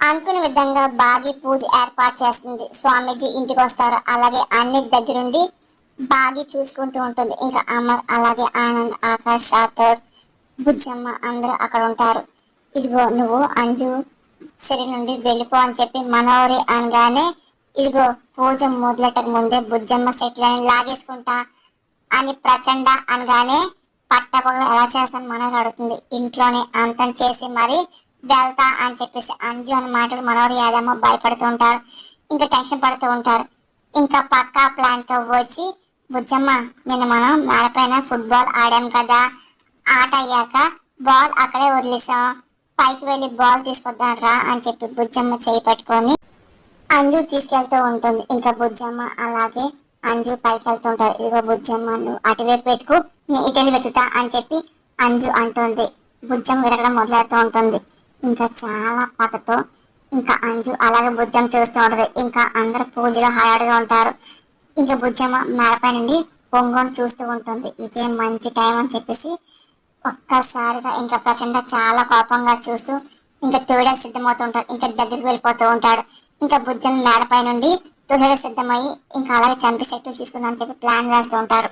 అనుకున్న విధంగా బాగి పూజ ఏర్పాటు చేస్తుంది. స్వామీజీ ఇంటికి వస్తారు. అలాగే అన్ని దగ్గరుండి బాగి చూసుకుంటూ ఉంటుంది. ఇంకా అమర్, అలాగే ఆనంద్, ఆకాష్, రాథోడ్, బుజ్జమ్మ అందరూ అక్కడ ఉంటారు. ఇదిగో నువ్వు అంజు సిరి నుండి వెళ్ళిపో అని చెప్పి మనోహరి అనగానే, ఇదిగో పూజ మొదలెట్టక ముందే బుజ్జమ్మ సెట్లని లాగేసుకుంటా అని ప్రచండ అనగానే, పట్టపగలు ఎలా చేస్తాను మనోహరి అడుగుతుంది. ఇంట్లోనే అంతం చేసి మరి వెళ్తా అని చెప్పేసి అంజు అన్న మాటలు మనోహరి యాదమ్మ భయపడుతూ ఉంటారు. ఇంకా టెన్షన్ పడుతూ ఉంటారు. ఇంకా పక్కా ప్లాన్ తో వచ్చి, బుజ్జమ్మ నిన్న మనం మేడపైన ఫుట్బాల్ ఆడాం కదా, ఆట అయ్యాక బాల్ అక్కడే వదిలేసాం, పైకి వెళ్ళి బాల్ తీసుకొద్దాం రా అని చెప్పి బుజ్జమ్మ చేయి పట్టుకొని అంజు తీసుకెళ్తూ ఉంటుంది. ఇంకా బుజ్జమ్మ అలాగే అంజు పైకి వెళ్తుంటారు. ఇదిగో బుజ్జమ్మ నువ్వు అటువైపు వెతుకు, నేను ఇటెళ్ళి వెతుకుతా అని చెప్పి అంజు అంటుంది. బుజ్జమ్మ విరగడం మొదలెడుతూ ఉంటుంది. ఇంకా చాలా పగతో ఇంకా అంజు అలాగే బుజ్జమ్మ చూస్తూ ఉంటది. ఇంకా అందరు పూజలో హడాడుగా ఉంటారు. ఇంకా బుజ్జమ్మ మేడపై నుండి పొంగొని చూస్తూ ఉంటుంది. ఇదే మంచి టైం అని చెప్పేసి ఒక్కసారిగా ఇంకా ప్రచండ చాలా కోపంగా చూస్తూ ఇంకా తోయడానికి సిద్ధమవుతూ ఉంటాడు. ఇంకా దగ్గరికి వెళ్ళిపోతూ ఉంటాడు. ఇంకా బుజ్జమ్మ మేడపై నుండి తోయడానికి సిద్ధమయ్యి ఇంకా అలాగే చంపి శక్తులు తీసుకుందామని చెప్పి ప్లాన్ వేస్తూ ఉంటారు.